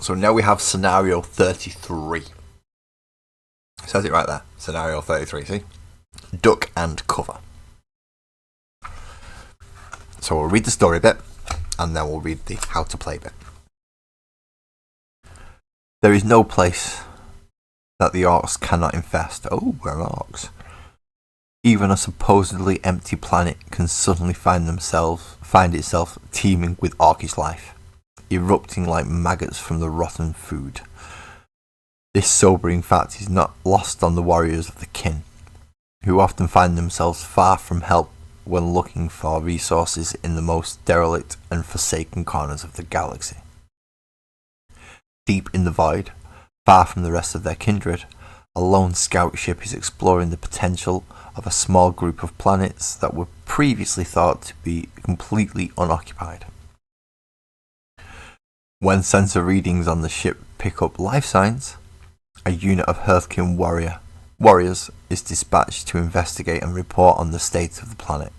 So now we have scenario 33. It says it right there. Scenario 33, see? Duck and cover. So we'll read the story bit, and then we'll read the how to play bit. There is no place that the orcs cannot infest. Oh, we're orcs. Even a supposedly empty planet can suddenly find itself teeming with orcish life, erupting like maggots from the rotten food. This sobering fact is not lost on the warriors of the kin, who often find themselves far from help when looking for resources in the most derelict and forsaken corners of the galaxy. Deep in the void, far from the rest of their kindred, a lone scout ship is exploring the potential of a small group of planets that were previously thought to be completely unoccupied. When sensor readings on the ship pick up life signs, a unit of Hearthkin warriors is dispatched to investigate and report on the state of the planet.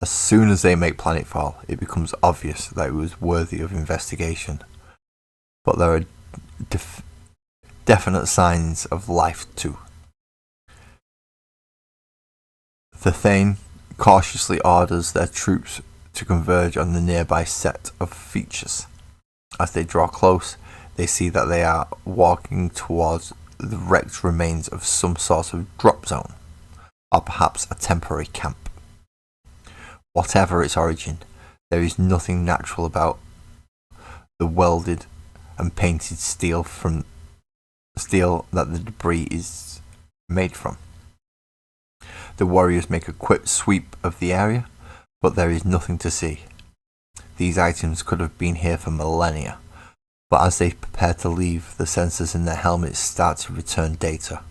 As soon as they make planetfall, it becomes obvious that it was worthy of investigation, but there are definite signs of life too. The Thane cautiously orders their troops to converge on the nearby set of features. As they draw close, they see that they are walking towards the wrecked remains of some sort of drop zone, or perhaps a temporary camp. Whatever its origin, there is nothing natural about the welded and painted steel that the debris is made from. The warriors make a quick sweep of the area, but there is nothing to see. These items could have been here for millennia, but as they prepare to leave, the sensors in their helmets start to return data.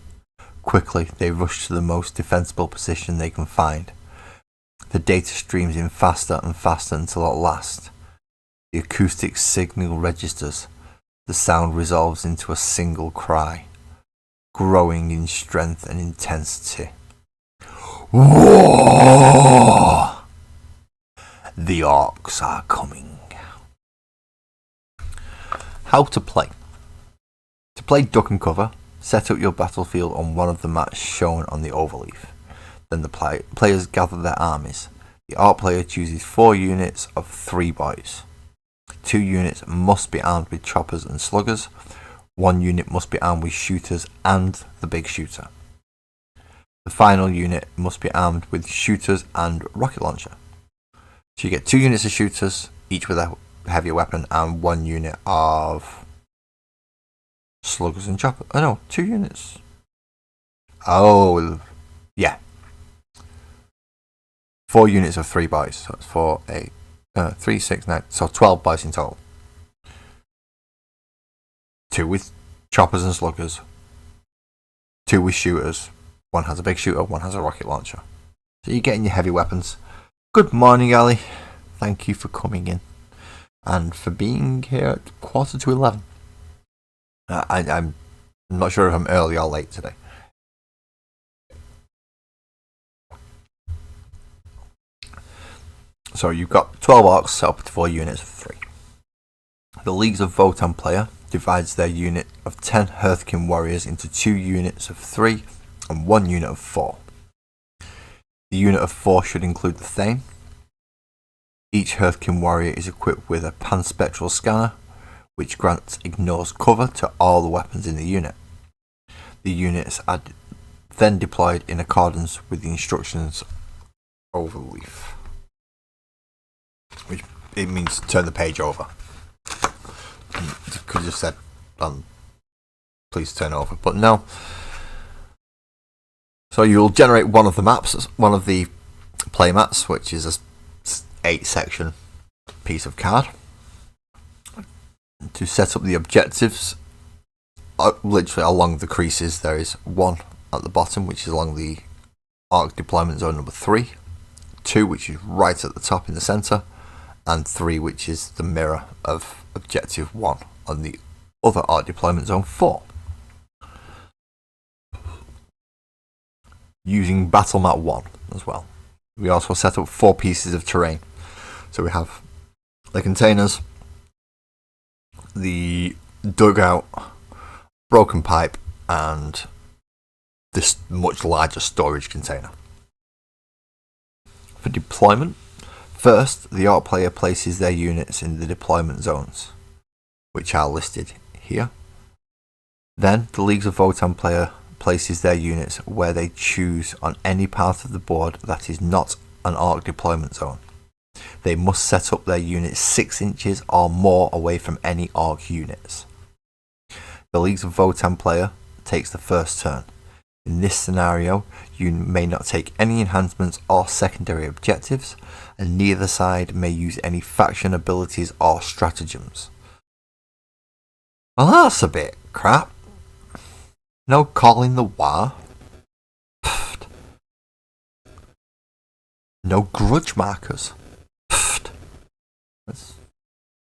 Quickly, they rush to the most defensible position they can find. The data streams in faster and faster until at last, the acoustic signal registers. The sound resolves into a single cry. growing in strength and intensity. War! The orcs are coming. How to play. To play duck and cover, set up your battlefield on one of the maps shown on the overleaf. Then the players gather their armies. The orc player chooses 4 units of 3 boys. 2 units must be armed with choppers and sluggers. 1 unit must be armed with shooters and the big shooter. The final unit must be armed with shooters and rocket launcher. So you get 2 units of shooters, each with a heavier weapon, and 1 unit of sluggers and choppers. Oh no, 2 units. Oh, yeah. 4 units of 3 boys. So it's 4, 8, 3, 6, 9. So 12 boys in total. 2 with choppers and sluggers. 2 with shooters. 1 has a big shooter, 1 has a rocket launcher. So you're getting your heavy weapons. Good morning, Ali. Thank you for coming in. And for being here at 11:15. I'm not sure if I'm early or late today. So you've got 12 orcs set up to 4 units of 3. The Leagues of Votann player divides their unit of 10 Hearthkin warriors into 2 units of 3 and 1 unit of 4. The unit of 4 should include the Thane. Each Hearthkin warrior is equipped with a panspectral scanner, which grants ignores cover to all the weapons in the unit. The units are then deployed in accordance with the instructions overleaf, which it means turn the page over. Could have just said, please turn over, but no. So you'll generate one of the maps, one of the play mats, which is a 8-section piece of card. To set up the objectives, literally along the creases, there is 1 at the bottom, which is along the arc deployment zone number 3, 2 which is right at the top in the centre, and 3 which is the mirror of objective 1 on the other arc deployment zone 4. Using battle mat 1 as well. We also set up 4 pieces of terrain. So we have the containers, the dugout, broken pipe, and this much larger storage container. For deployment, first the orc player places their units in the deployment zones, which are listed here. Then the Leagues of Votann player places their units where they choose on any part of the board that is not an orc deployment zone. They must set up their units 6 inches or more away from any orc units. The Leagues of Votann player takes the first turn. In this scenario, you may not take any enhancements or secondary objectives, and neither side may use any faction abilities or stratagems. Well, that's a bit crap. No calling the war. Pfft. No grudge markers. Pfft. That's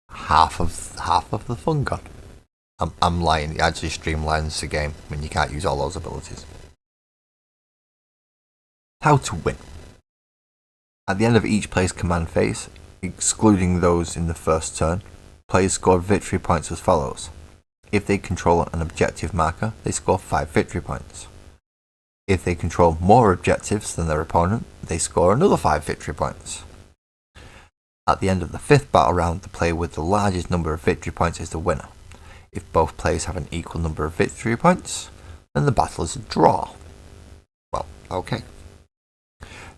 half of the fun gone. I'm lying. It actually streamlines the game when you can't use all those abilities. How to win. At the end of each player's command phase, excluding those in the first turn, players score victory points as follows. If they control an objective marker, they score 5 victory points. If they control more objectives than their opponent, they score another 5 victory points. At the end of the 5th battle round, the player with the largest number of victory points is the winner. If both players have an equal number of victory points, then the battle is a draw. Well, okay.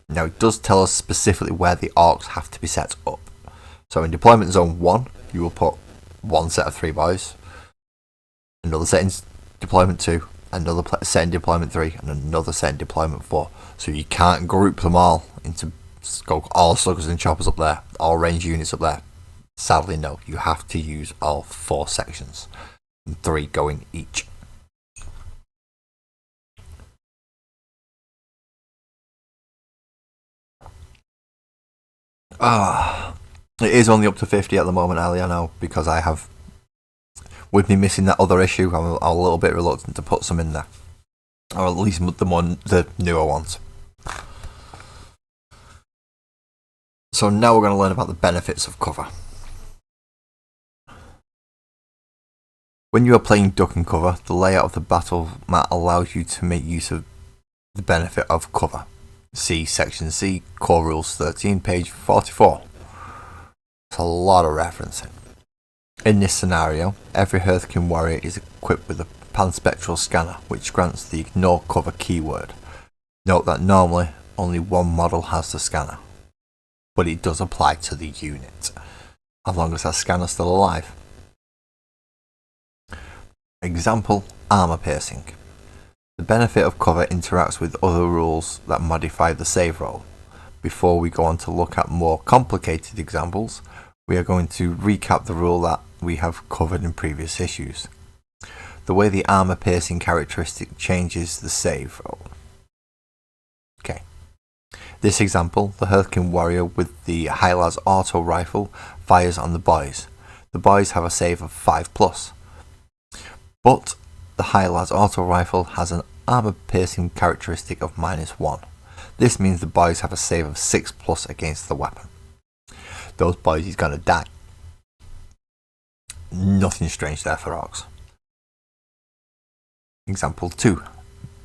Now it does tell us specifically where the orcs have to be set up. So in deployment zone 1, you will put 1 set of 3 boys, another set in deployment 2, another set in deployment 3, and another set in deployment 4. So you can't group them all into all sluggers and choppers up there, all range units up there. Sadly, no. You have to use all 4 sections, and 3 going each. It is only up to 50 at the moment, Ali, I know, because I have, with me missing that other issue, I'm a little bit reluctant to put some in there. or at least the newer ones. So now we're going to learn about the benefits of cover. When you are playing duck and cover, the layout of the battle mat allows you to make use of the benefit of cover. See Section C, Core Rules 13, page 44. It's a lot of referencing. In this scenario, every Hearthkin warrior is equipped with a panspectral scanner, which grants the ignore cover keyword. Note that normally only one model has the scanner, but it does apply to the unit, as long as that scanner's still alive. Example, armor piercing. The benefit of cover interacts with other rules that modify the save roll. Before we go on to look at more complicated examples, we are going to recap the rule that we have covered in previous issues. The way the armor piercing characteristic changes the save roll. Okay. This example, the Hearthkin warrior with the Hylas auto rifle fires on the boys. The boys have a save of 5+. But the Hylas auto rifle has an armor piercing characteristic of -1. This means the boys have a save of 6+ against the weapon. Those boys is gonna die. Nothing strange there for orcs. Example 2.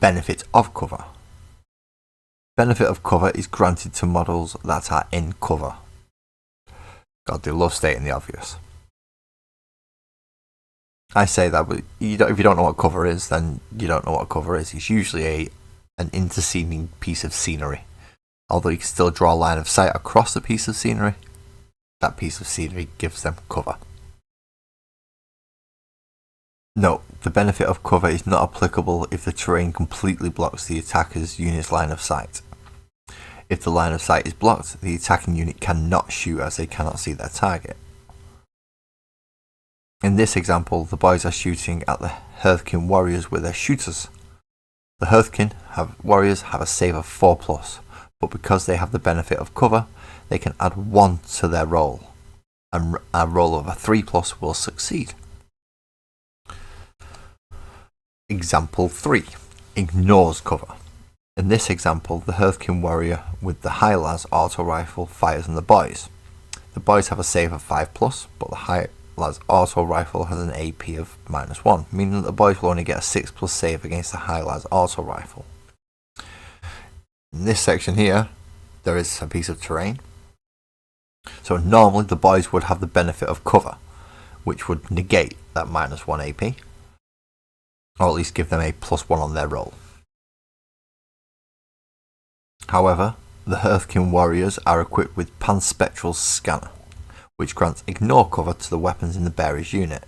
Benefit of cover. Benefit of cover is granted to models that are in cover. God, they love stating the obvious. I say that, but if you don't know what cover is, then you don't know what cover is. It's usually an interceding piece of scenery. Although you can still draw a line of sight across the piece of scenery, that piece of scenery gives them cover. Note, the benefit of cover is not applicable if the terrain completely blocks the attacker's unit's line of sight. If the line of sight is blocked, the attacking unit cannot shoot as they cannot see their target. In this example, the boys are shooting at the Hearthkin warriors with their shooters. The Hearthkin warriors have a save of 4+, but because they have the benefit of cover, they can add 1 to their roll, and a roll of a 3+ will succeed. Example 3. Ignores cover. In this example, the Hearthkin warrior with the Hylas auto rifle fires on the boys. The boys have a save of 5+, but the Hylas auto rifle has an AP of -1, meaning that the boys will only get a 6+ save against the Hylas auto rifle. In this section here, there is a piece of terrain. So normally the boys would have the benefit of cover, which would negate that -1 AP, or at least give them a +1 on their roll. However, the Hearthkin warriors are equipped with panspectral scanner, which grants ignore cover to the weapons in the bearer's unit.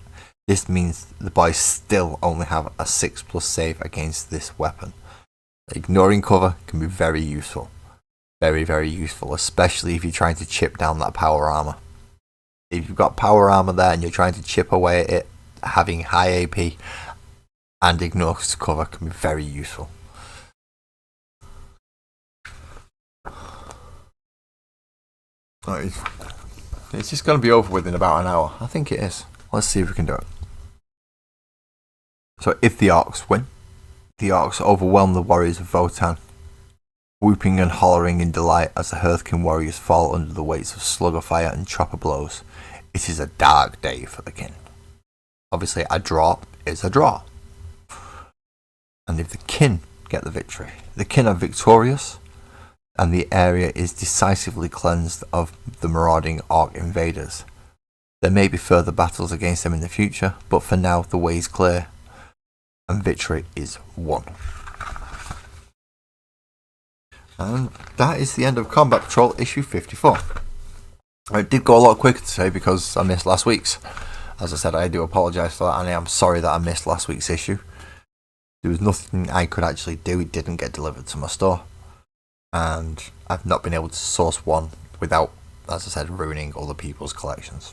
This means the boys still only have a 6+ save against this weapon. Ignoring cover can be very useful. Very, very useful, especially if you're trying to chip down that power armor. If you've got power armor there and you're trying to chip away at it, having high AP and ignore cover can be very useful. Right. It's just going to be over with in about an hour. I think it is. Let's see if we can do it. So if the orcs win, the orcs overwhelm the warriors of Votan, whooping and hollering in delight as the Hearthkin warriors fall under the weights of slugger fire and chopper blows. It is a dark day for the kin. Obviously, a draw is a draw. And if the kin get the victory, the kin are victorious, and the area is decisively cleansed of the marauding orc invaders. There may be further battles against them in the future, but for now the way is clear, and victory is won. And that is the end of Combat Patrol issue 54. It did go a lot quicker today because I missed last week's. As I said, I do apologise for that, and I am sorry that I missed last week's issue. There was nothing I could actually do, it didn't get delivered to my store. And I've not been able to source one without, as I said, ruining other people's collections.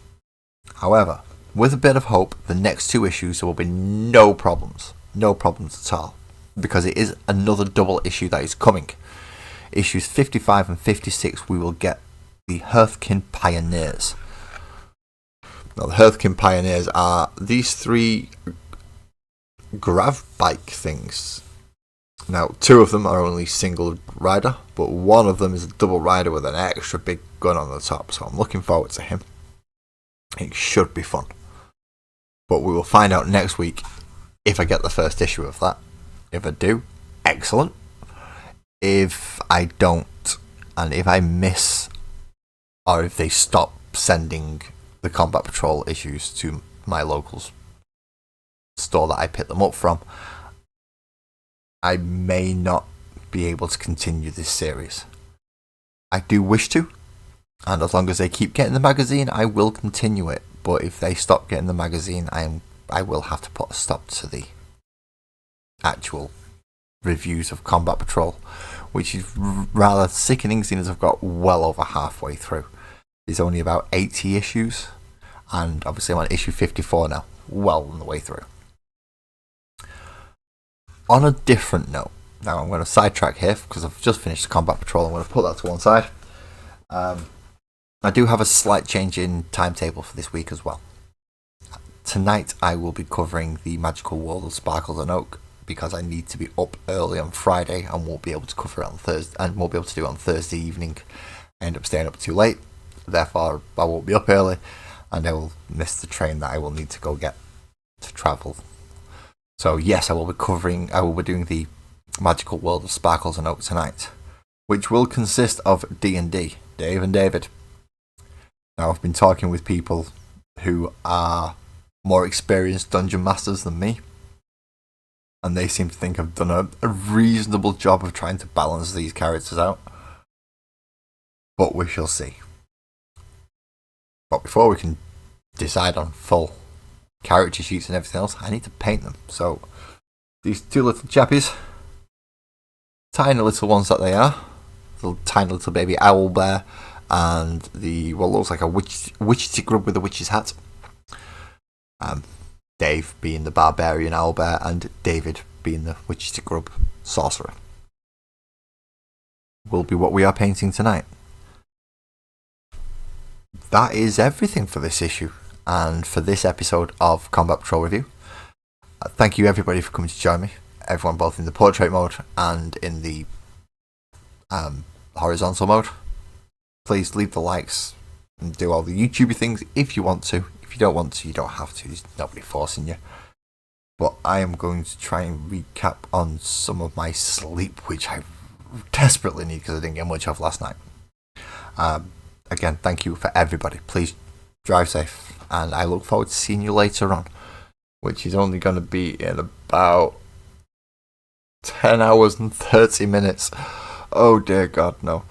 However, with a bit of hope, the next 2 issues there will be no problems at all, because it is another double issue that is coming. Issues 55 and 56 we will get the Hearthkin Pioneers. Now the Hearthkin Pioneers are these 3 grav bike things. Now, 2 of them are only single rider, but 1 of them is a double rider with an extra big gun on the top, so I'm looking forward to him. It should be fun. But we will find out next week if I get the first issue of that. If I do, excellent. If I don't, and if I miss, or if they stop sending the Combat Patrol issues to my local store that I pick them up from, I may not be able to continue this series. I do wish to, and as long as they keep getting the magazine, I will continue it. But if they stop getting the magazine, I will have to put a stop to the actual reviews of Combat Patrol, which is rather sickening, seeing as I've got well over halfway through. There's only about 80 issues, and obviously I'm on issue 54 now, well on the way through. On a different note, now I'm going to sidetrack here because I've just finished the Combat Patrol. I'm going to put that to one side. I do have a slight change in timetable for this week as well. Tonight I will be covering the Magical World of Sparkles and Oak because I need to be up early on Friday and won't be able to cover it on Thursday, and won't be able to do it on Thursday evening. I end up staying up too late, therefore I won't be up early, and I will miss the train that I will need to go get to travel. So yes, I will be doing the Magical World of Sparkles and Oak tonight, which will consist of D&D, Dave and David. Now, I've been talking with people who are more experienced dungeon masters than me, and they seem to think I've done a reasonable job of trying to balance these characters out. But we shall see. But before we can decide on full character sheets and everything else, I need to paint them. So, these 2 little chappies, tiny little ones that they are, tiny little baby owl bear, and what looks like a witchy grub with a witch's hat. Dave being the barbarian owlbear, and David being the witchy grub sorcerer, will be what we are painting tonight. That is everything for this issue and for this episode of Combat Patrol Review. Thank you everybody for coming to join me. Everyone both in the portrait mode and in the horizontal mode. Please leave the likes and do all the YouTubey things if you want to. If you don't want to, you don't have to. There's nobody forcing you. But I am going to try and recap on some of my sleep, which I desperately need because I didn't get much of last night. Again, thank you for everybody. Please drive safe, and I look forward to seeing you later on, which is only going to be in about 10 hours and 30 minutes. Oh dear God, no.